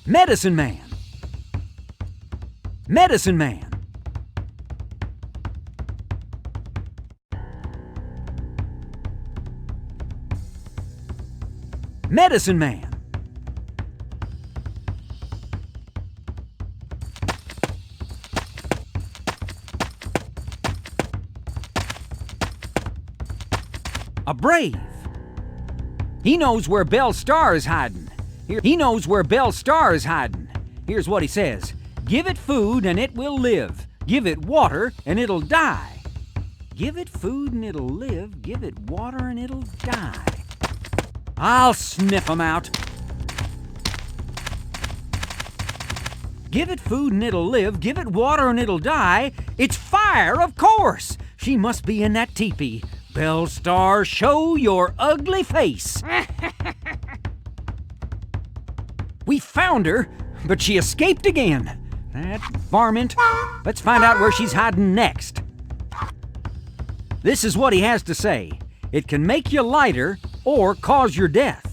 Medicine Man! Medicine Man! Medicine Man! A brave! He knows where Belle Star is hiding. He knows where Belle Star is hiding. Here's what he says. Give it food and it will live. Give it water and it'll die. Give it food and it'll live. Give it water and it'll die. I'll sniff 'em out. Give it food and it'll live. Give it water and it'll die. It's fire, of course. She must be in that teepee. Belle Star, show your ugly face. We found her, but she escaped again. That varmint. Let's find out where she's hiding next. This is what he has to say. It can make you lighter or cause your death.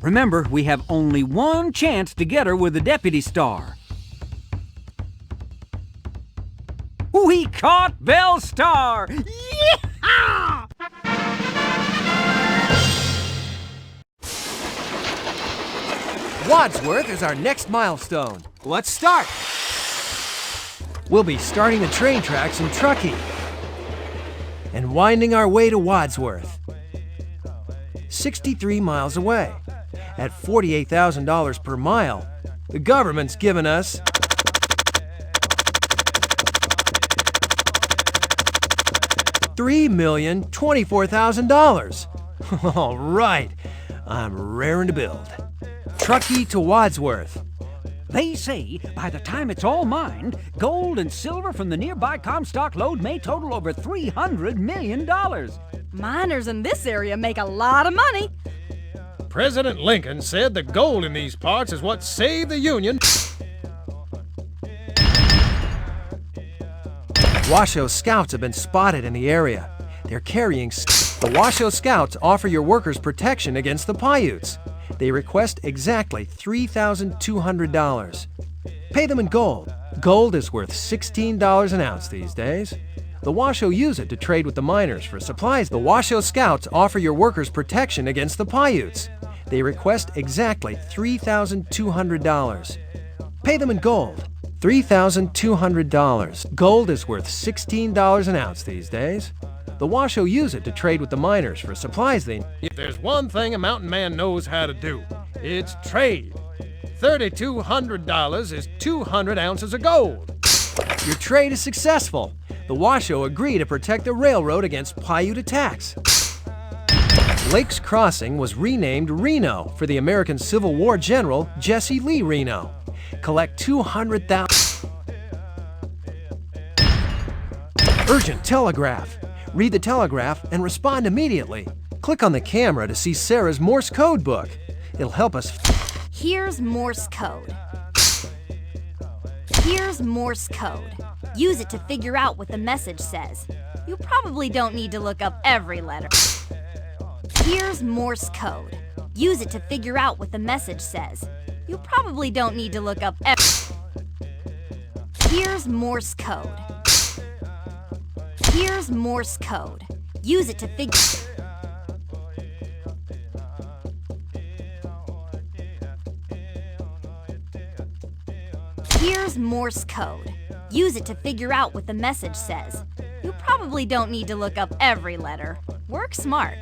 Remember, we have only one chance to get her with the Deputy Star. We caught Belle Star! Yeehaw! Wadsworth is our next milestone. Let's start. We'll be starting the train tracks in Truckee and winding our way to Wadsworth. 63 miles away. At $48,000 per mile, the government's given us $3,024,000. All right, I'm raring to build. Truckee to Wadsworth. They say by the time it's all mined, gold and silver from the nearby Comstock lode may total over $300 million. Miners in this area make a lot of money. President Lincoln said the gold in these parts is what saved the Union. Washoe Scouts have been spotted in the area. They're carrying... The Washoe Scouts offer your workers protection against the Paiutes. They request exactly $3,200. Pay them in gold. Gold is worth $16 an ounce these days. The Washoe use it to trade with the miners for supplies. The Washoe Scouts offer your workers protection against the Paiutes. They request exactly $3,200. Pay them in gold. $3,200. Gold is worth $16 an ounce these days. The Washoe use it to trade with the miners for supplies they... If there's one thing a mountain man knows how to do, it's trade. $3,200 is 200 ounces of gold. Your trade is successful. The Washoe agree to protect the railroad against Paiute attacks. Lake's Crossing was renamed Reno for the American Civil War general Jesse Lee Reno. Collect 200,000. Urgent telegraph. Read the telegraph and respond immediately. Click on the camera to see Sarah's Morse code book. It'll help us. Here's Morse code. Here's Morse code. Use it to figure out what the message says. You probably don't need to look up every letter. Here's Morse code. Use it to figure out what the message says. You probably don't need to look up Here's Morse code. Here's Morse code. Use it to figure Here's Morse code. Use it to figure out what the message says. You probably don't need to look up every letter. Work smart.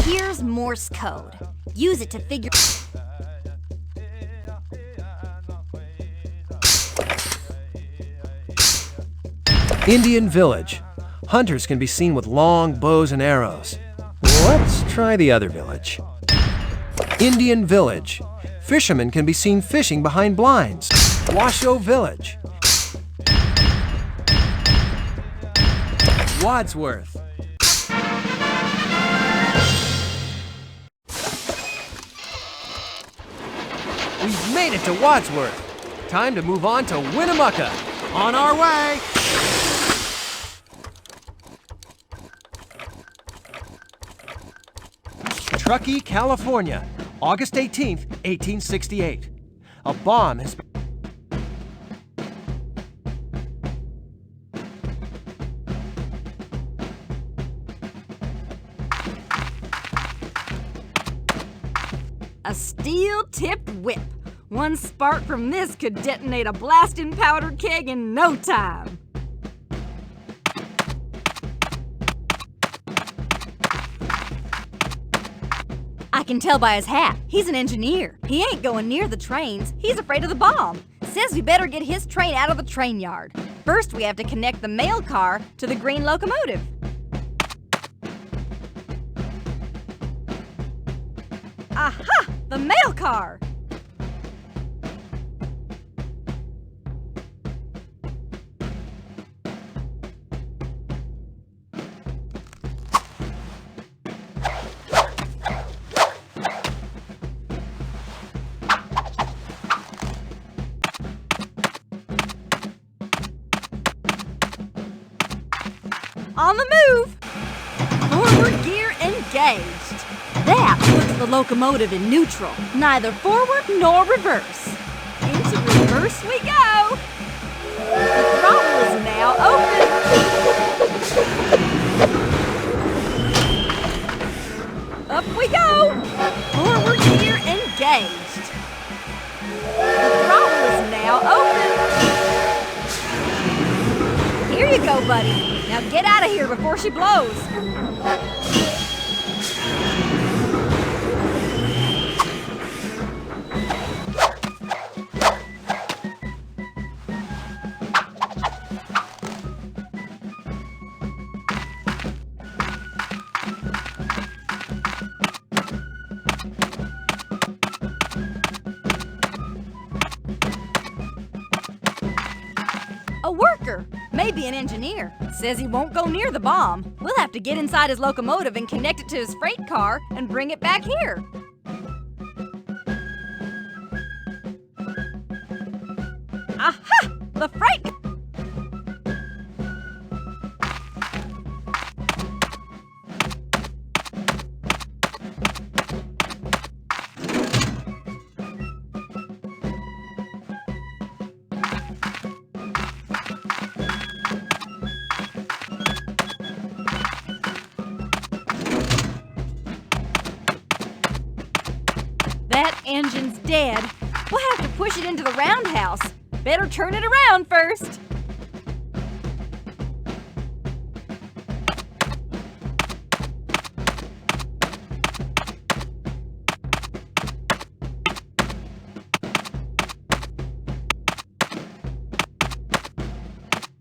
Here's Morse code. Use it to figure Indian village. Hunters can be seen with long bows and arrows. Let's try the other village. Indian village. Fishermen can be seen fishing behind blinds. Washoe village. Wadsworth. We've made it to Wadsworth. Time to move on to Winnemucca. On our way. Truckee, California, August 18th, 1868. A bomb has been A steel-tipped whip. One spark from this could detonate a blasting powder keg in no time. I can tell by his hat. He's an engineer. He ain't going near the trains. He's afraid of the bomb. Says we better get his train out of the train yard. First, we have to connect the mail car to the green locomotive. Aha! The mail car! On the move! Forward gear engaged. That puts the locomotive in neutral, neither forward nor reverse. Into reverse we go. The throttle is now open. Up we go. Forward gear engaged. The throttle is now open. Here you go, buddy. Now get out of here before she blows. A worker, maybe an engineer, says he won't go near the bomb. We'll have to get inside his locomotive and connect it to his freight car and bring it back here. Aha! The freight... That engine's dead. We'll have to push it into the roundhouse. Better turn it around first.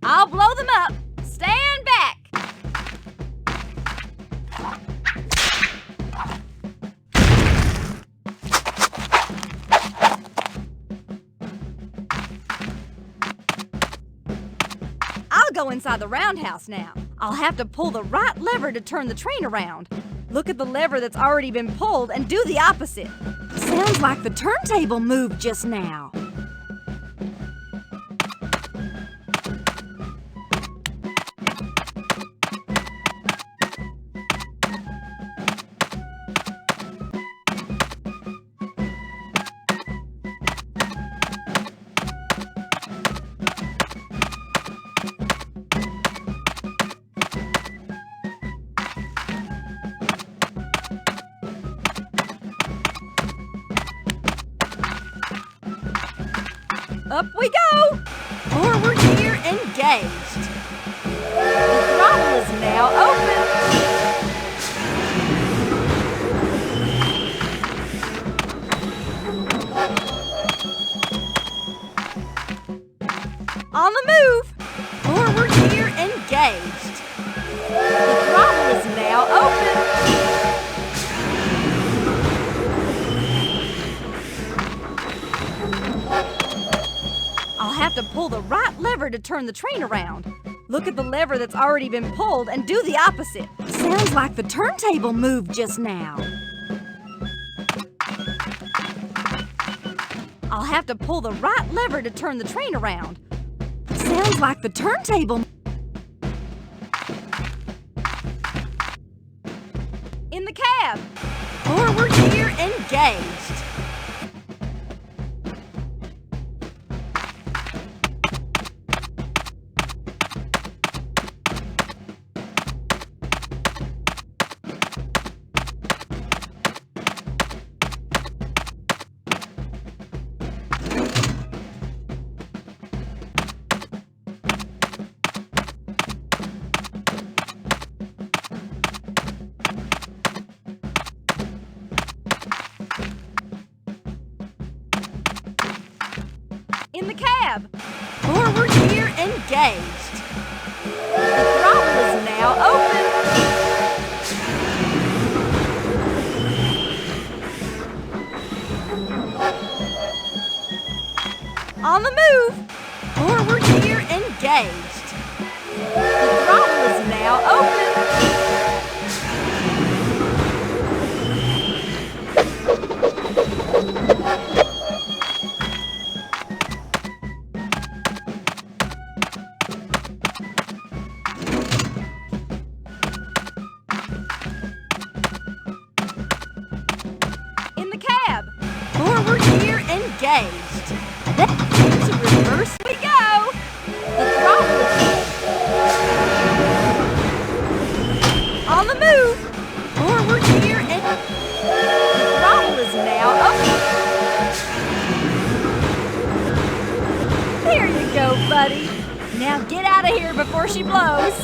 I'll blow them up. Stand back. I'll go inside the roundhouse now. I'll have to pull the right lever to turn the train around. Look at the lever that's already been pulled and do the opposite. Sounds like the turntable moved just now. Up we go! Forward gear engaged. The throttle is now open. On the move! Forward gear engaged. The throttle is now open. I'll have to pull the right lever to turn the train around. Look at the lever that's already been pulled and do the opposite. Sounds like the turntable moved just now. I'll have to pull the right lever to turn the train around. Sounds like the turntable. In the cab. Forward gear engaged. In the cab. Forward gear engaged. The throttle is now open. On the move. Forward gear engaged. The throttle is now open. In the cab. Forward gear engaged. To reverse we go. The throttle is on the move. Forward gear and the throttle is now open. There you go, buddy. Now get out of here before she blows.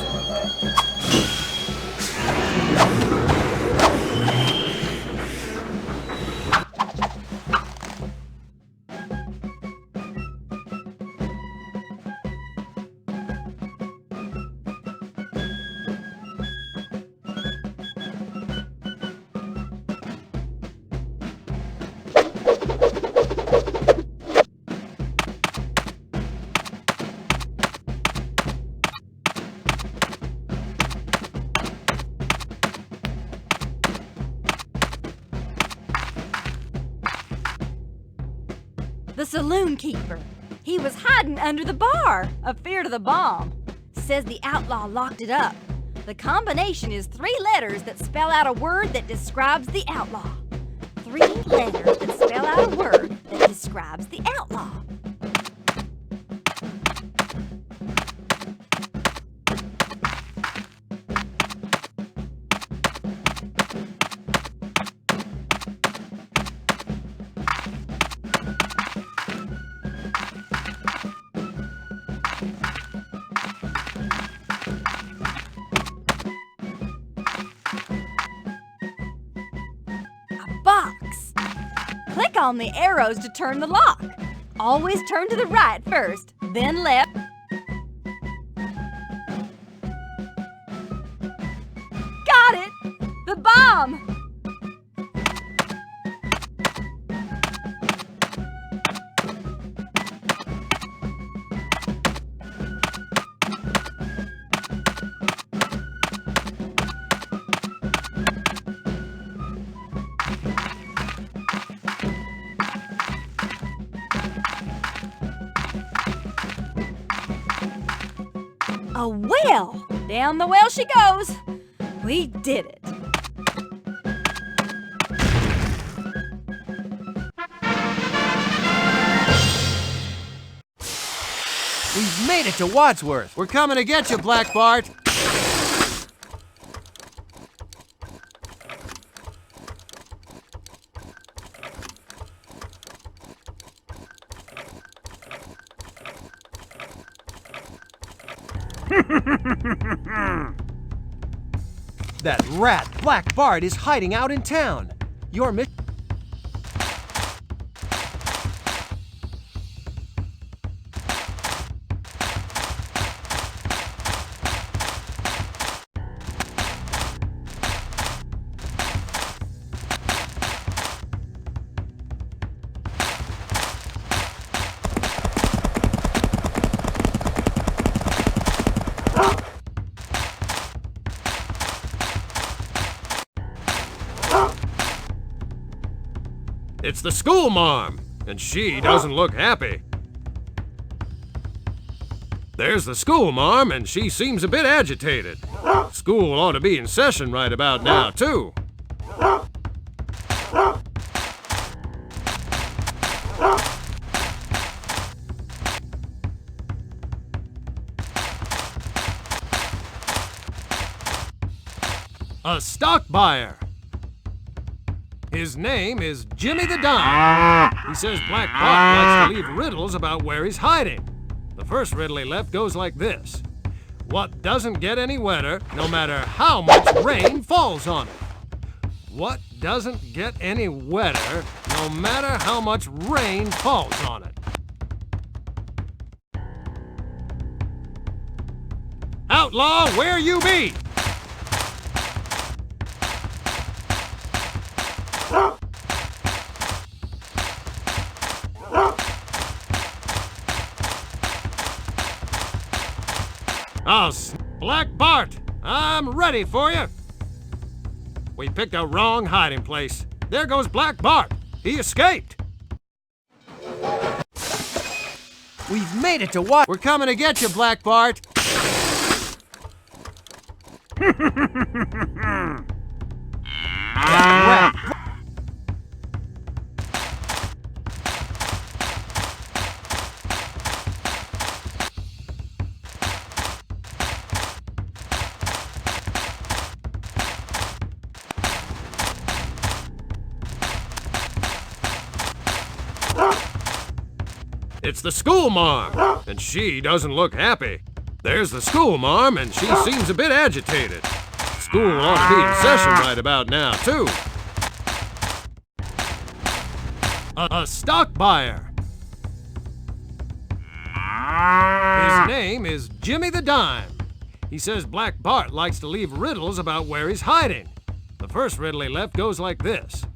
The saloon keeper. He was hiding under the bar, afeard of the bomb. Says the outlaw locked it up. The combination is 3 letters that spell out a word that describes the outlaw. 3 letters that spell out a word that describes the outlaw. Box. Click on the arrows to turn the lock. Always turn to the right first, then left. Got it! The bomb! A well! Down the well she goes. We did it. We've made it to Wadsworth. We're coming to get you, Black Bart. That rat, Black Bart, is hiding out in town. Your mission. It's the school marm, and she doesn't look happy. There's the school marm, and she seems a bit agitated. School ought to be in session right about now, too. A stock buyer. His name is Jimmy the Dime. He says Black Bart likes to leave riddles about where he's hiding. The first riddle he left goes like this. What doesn't get any wetter, no matter how much rain falls on it? What doesn't get any wetter, no matter how much rain falls on it? Outlaw, where you be? Black Bart, I'm ready for you. We picked a wrong hiding place. There goes Black Bart. He escaped. We've made it to Wadsworth. We're coming to get you, Black Bart. That rat. It's the school marm, and she doesn't look happy. There's the school marm, and she seems a bit agitated. School ought to be in session right about now, too. A stock buyer. His name is Jimmy the Dime. He says Black Bart likes to leave riddles about where he's hiding. The first riddle he left goes like this.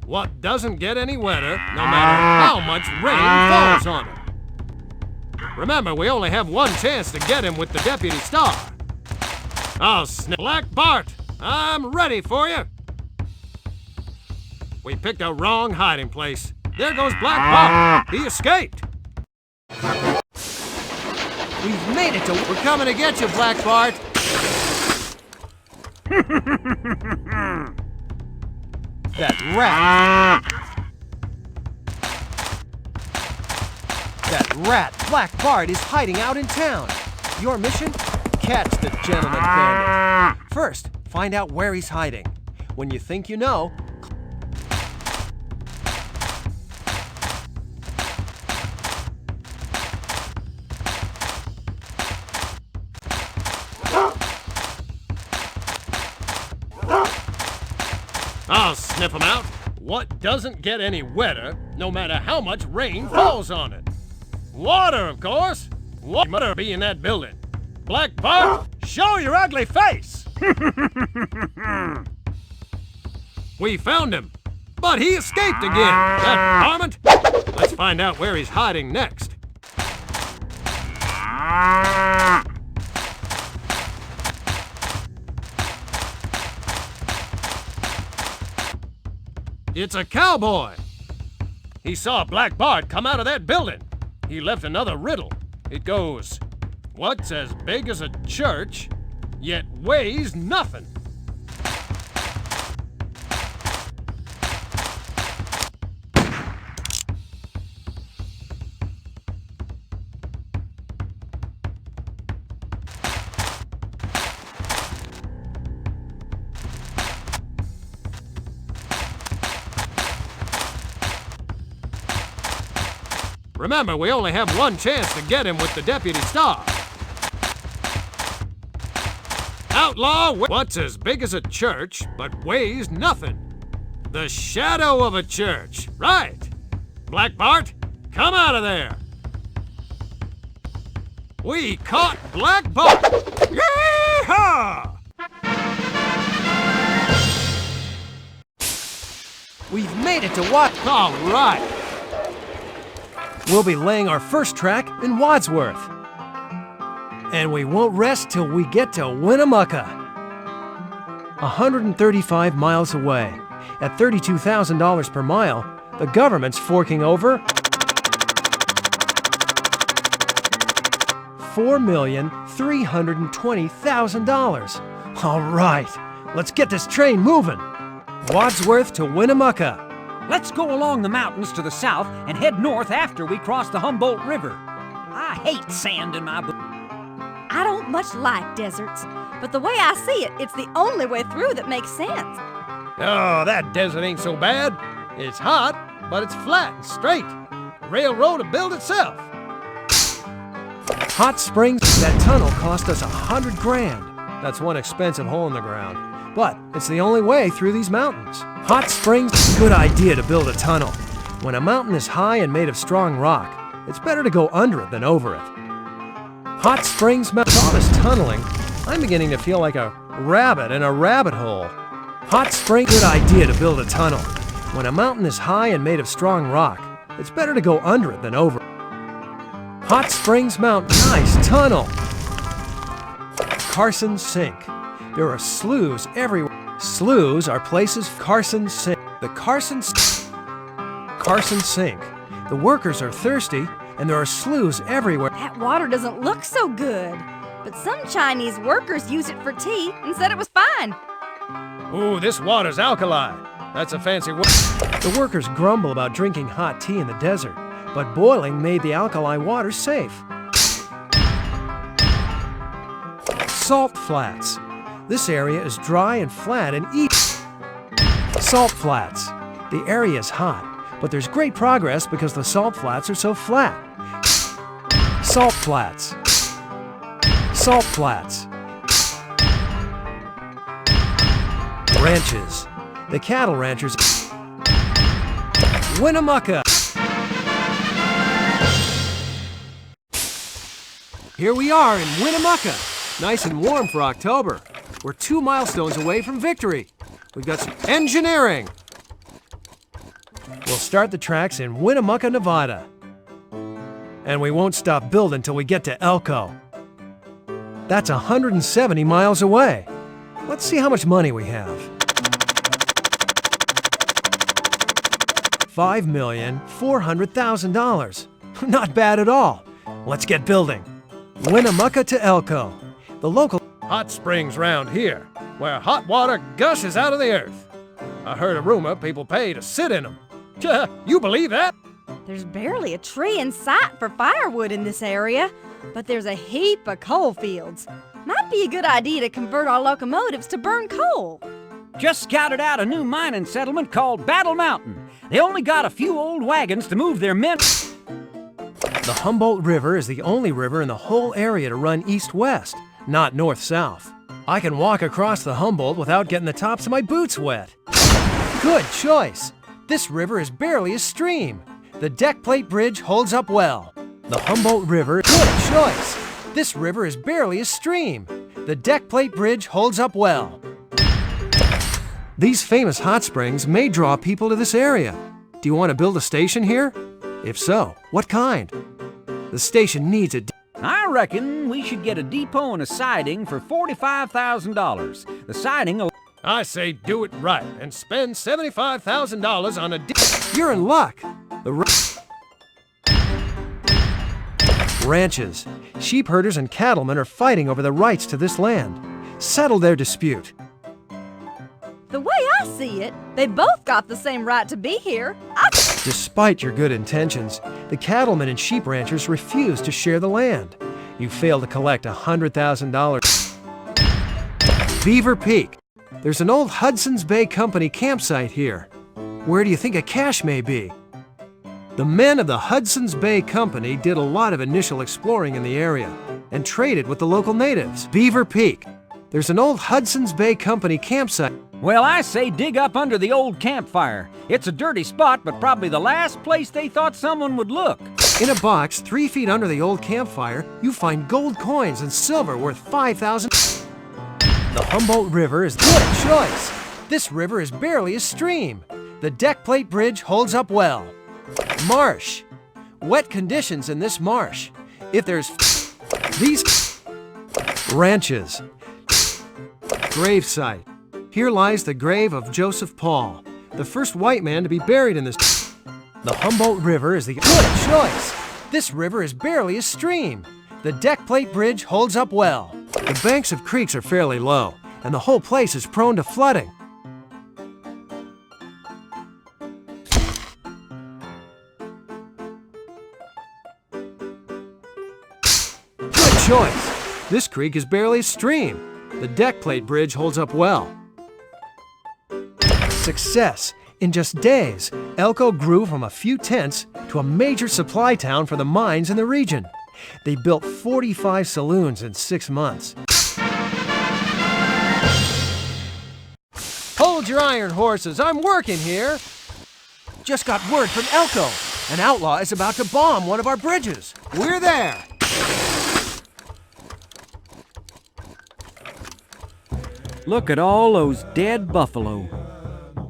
What doesn't get any wetter, no matter how much rain falls on it? Remember, we only have one chance to get him with the deputy star. I'll snap. Black Bart, I'm ready for you. We picked a wrong hiding place. There goes Black Bart. He escaped. We've made it to... We're coming to get you, Black Bart. That rat. That rat, Black Bart, is hiding out in town. Your mission? Catch the gentleman bandit. First, find out where he's hiding. When you think you know, I'll sniff him out. What doesn't get any wetter, no matter how much rain falls on it? Water, of course. What better be in that building? Black Bart, show your ugly face! We found him, but he escaped again. That varmint! Let's find out where he's hiding next. It's a cowboy. He saw Black Bart come out of that building. He left another riddle. It goes, What's as big as a church, yet weighs nothing? Remember, we only have one chance to get him with the deputy star. Outlaw, what's as big as a church but weighs nothing? The shadow of a church. Right. Black Bart, come out of there. We caught Black Bart. Yeehaw! We've made it to Wat. All right. We'll be laying our first track in Wadsworth. And we won't rest till we get to Winnemucca. 135 miles away, at $32,000 per mile, the government's forking over $4,320,000. All right, let's get this train moving. Wadsworth to Winnemucca. Let's go along the mountains to the south and head north after we cross the Humboldt River. I hate sand in my boots. I don't much like deserts, but the way I see it, it's the only way through that makes sense. Oh, that desert ain't so bad. It's hot, but it's flat and straight. Railroad will build itself. Hot Springs, that tunnel cost us $100 grand. That's one expensive hole in the ground. But it's the only way through these mountains. Hot Springs, good idea to build a tunnel. When a mountain is high and made of strong rock, it's better to go under it than over it. Hot Springs Mountain. All this tunneling, I'm beginning to feel like a rabbit in a rabbit hole. Hot Springs, good idea to build a tunnel. When a mountain is high and made of strong rock, it's better to go under it than over it. Hot Springs Mountain, nice tunnel. Carson Sink. There are sloughs everywhere. Sloughs are places. Carson Sink. The Carson Sink. The workers are thirsty, and there are sloughs everywhere. That water doesn't look so good. But some Chinese workers use it for tea and said it was fine. Ooh, this water's alkali. That's a fancy word. The workers grumble about drinking hot tea in the desert, but boiling made the alkali water safe. Salt Flats. This area is dry and flat and easy. Salt Flats. The area is hot, but there's great progress because the salt flats are so flat. Salt Flats. Salt Flats. Ranches. The cattle ranchers. Winnemucca. Here we are in Winnemucca. Nice and warm for October. We're 2 milestones away from victory. We've got some engineering. We'll start the tracks in Winnemucca, Nevada. And we won't stop building till we get to Elko. That's 170 miles away. Let's see how much money we have. $5,400,000. Not bad at all. Let's get building. Winnemucca to Elko. The local Hot springs round here, where hot water gushes out of the earth. I heard a rumor people pay to sit in them. You believe that? There's barely a tree in sight for firewood in this area, but there's a heap of coal fields. Might be a good idea to convert our locomotives to burn coal. Just scouted out a new mining settlement called Battle Mountain. They only got a few old wagons to move their men. The Humboldt River is the only river in the whole area to run east-west, not north-south. I can walk across the Humboldt without getting the tops of my boots wet. Good choice. This river is barely a stream. The deck plate bridge holds up well. The Humboldt River, good choice. This river is barely a stream. The deck plate bridge holds up well. These famous hot springs may draw people to this area. Do you want to build a station here? If so, what kind? The station needs a... I reckon we should get a depot and a siding for $45,000. The siding... I say do it right and spend $75,000 on a... You're in luck. Ranches. Sheep herders and cattlemen are fighting over the rights to this land. Settle their dispute. The way I see it, they both got the same right to be here. Despite your good intentions, the cattlemen and sheep ranchers refuse to share the land. You fail to collect $100,000. Beaver Peak. There's an old Hudson's Bay Company campsite here. Where do you think a cache may be? The men of the Hudson's Bay Company did a lot of initial exploring in the area and traded with the local natives. Beaver Peak. There's an old Hudson's Bay Company campsite. Well, I say dig up under the old campfire. It's a dirty spot, but probably the last place they thought someone would look. In a box 3 feet under the old campfire, you find gold coins and silver worth $5,000. The Humboldt River is good choice. This river is barely a stream. The deck plate bridge holds up well. Marsh. Wet conditions in this marsh. If there's these ranches. Gravesite. Here lies the grave of Joseph Paul, the first white man to be buried in this. The Humboldt River is the good choice. This river is barely a stream. The deck plate bridge holds up well. The banks of creeks are fairly low, and the whole place is prone to flooding. Good choice. This creek is barely a stream. The deck plate bridge holds up well. Success. In just days, Elko grew from a few tents to a major supply town for the mines in the region. They built 45 saloons in 6 months. Hold your iron horses, I'm working here. Just got word from Elko. An outlaw is about to bomb one of our bridges. We're there. Look at all those dead buffalo.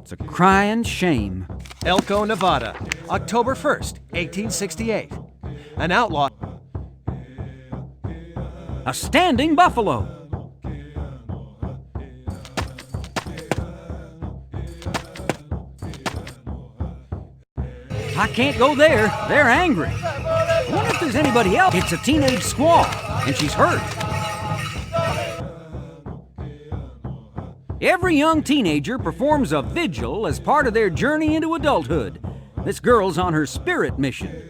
It's a crying shame. Elko, Nevada, October 1st, 1868. An outlaw. A standing buffalo. I can't go there. They're angry. I wonder if there's anybody else. It's a teenage squaw, and she's hurt. Every young teenager performs a vigil as part of their journey into adulthood. This girl's on her spirit mission.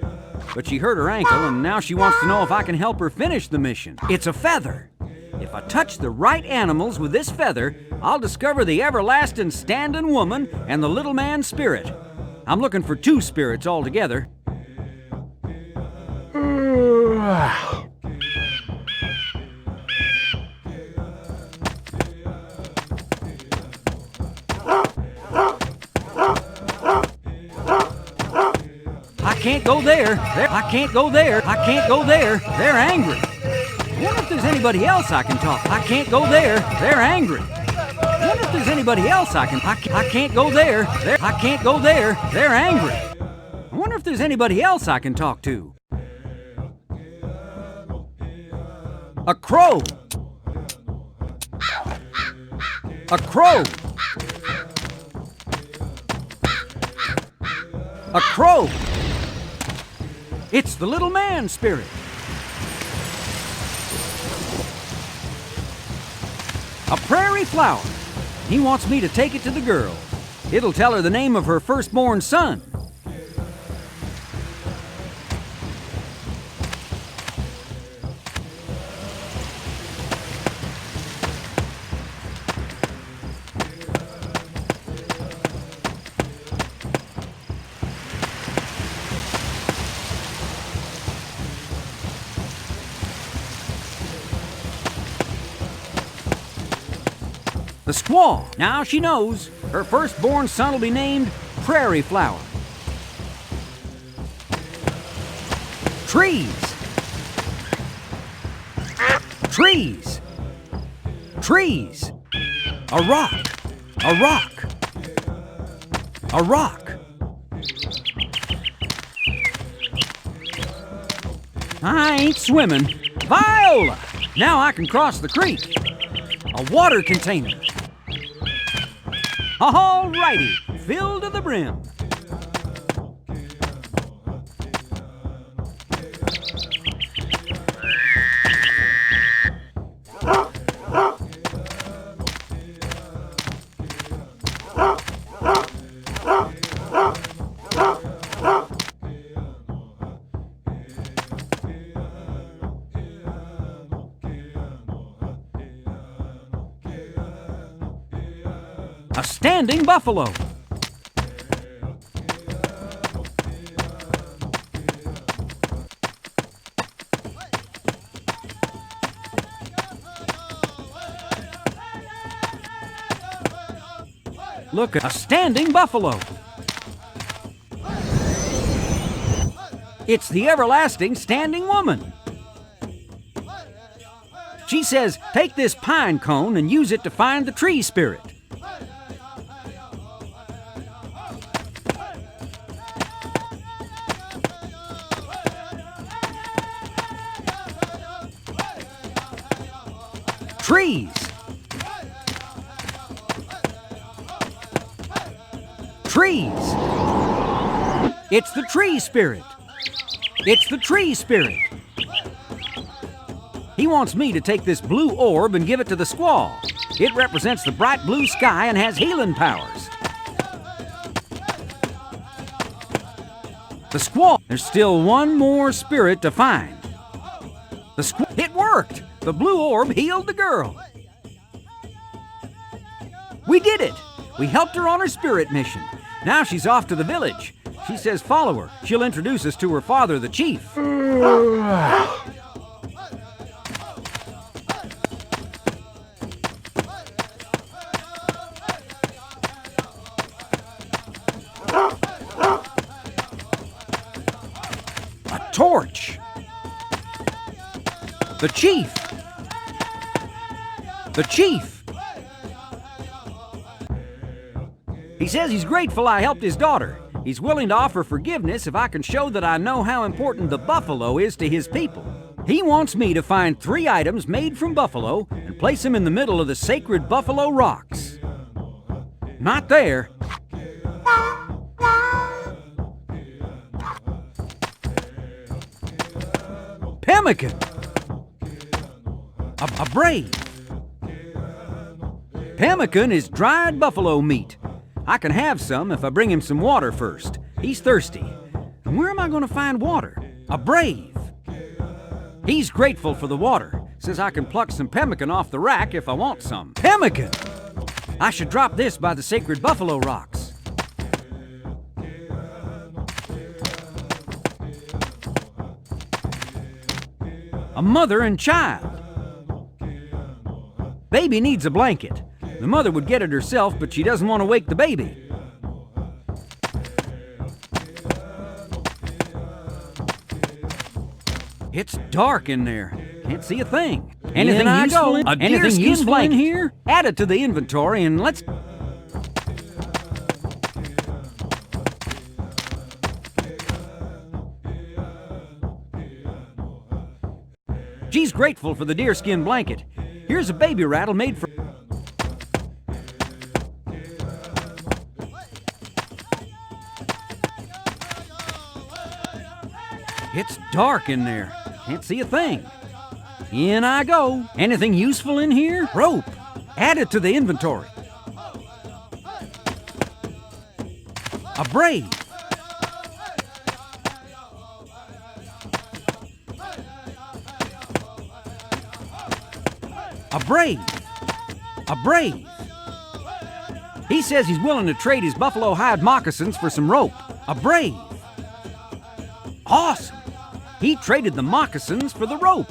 But she hurt her ankle, and now she wants to know if I can help her finish the mission. It's a feather. If I touch the right animals with this feather, I'll discover the everlasting standing woman and the little man's spirit. I'm looking for 2 spirits altogether. I can't go there. I can't go there. I can't go there. They're angry. I wonder if there's anybody else I can talk. I can't go there. They're angry. I wonder if there's anybody else I can't go there. I can't go there. They're angry. I wonder if there's anybody else I can talk to. A crow. A crow. A crow. It's the little man spirit. A prairie flower. He wants me to take it to the girl. It'll tell her the name of her firstborn son. The squaw. Now she knows. Her firstborn son will be named Prairie Flower. Trees. Trees. Trees. A rock. A rock. A rock. I ain't swimming. Viola! Now I can cross the creek. A water container. All righty, filled to the brim. standing buffalo. Look, a standing buffalo. It's the everlasting standing woman. She says, take this pine cone and use it to find the tree spirit. Trees. Trees. It's the tree spirit. It's the tree spirit. He wants me to take this blue orb and give it to the squaw. It represents the bright blue sky and has healing powers. The squaw. There's still one more spirit to find. It worked! The blue orb healed the girl. We did it! We helped her on her spirit mission. Now she's off to the village. She says follow her. She'll introduce us to her father, the chief. A torch. The chief. The chief. He says he's grateful I helped his daughter. He's willing to offer forgiveness if I can show that I know how important the buffalo is to his people. He wants me to find 3 items made from buffalo and place them in the middle of the sacred buffalo rocks. Not there. Pemmican. A brave. Pemmican is dried buffalo meat. I can have some if I bring him some water first. He's thirsty. And where am I going to find water? A brave. He's grateful for the water. Says I can pluck some pemmican off the rack if I want some. Pemmican! I should drop this by the sacred buffalo rocks. A mother and child. Baby needs a blanket. The mother would get it herself, but she doesn't want to wake the baby. It's dark in there. Can't see a thing. Anything useful? Anything useful in here? Add it to the inventory and let's... She's grateful for the deerskin blanket. Here's a baby rattle made from... It's dark in there. Can't see a thing. In I go. Anything useful in here? Rope. Add it to the inventory. A brave. A brave. A brave. He says he's willing to trade his buffalo hide moccasins for some rope. A brave. Awesome. He traded the moccasins for the rope.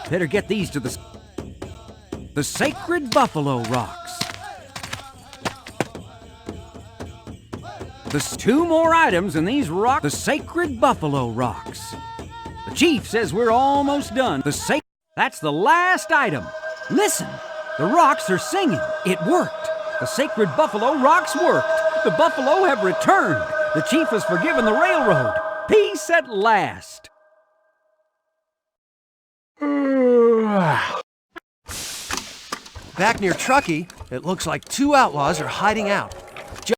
Better get these to the sacred buffalo rocks. There's 2 more items in these rocks. The sacred buffalo rocks. The chief says we're almost done. That's the last item. Listen, the rocks are singing. It worked. The sacred buffalo rocks worked. The buffalo have returned. The chief has forgiven the railroad. Peace at last. Back near Truckee, it looks like 2 outlaws are hiding out.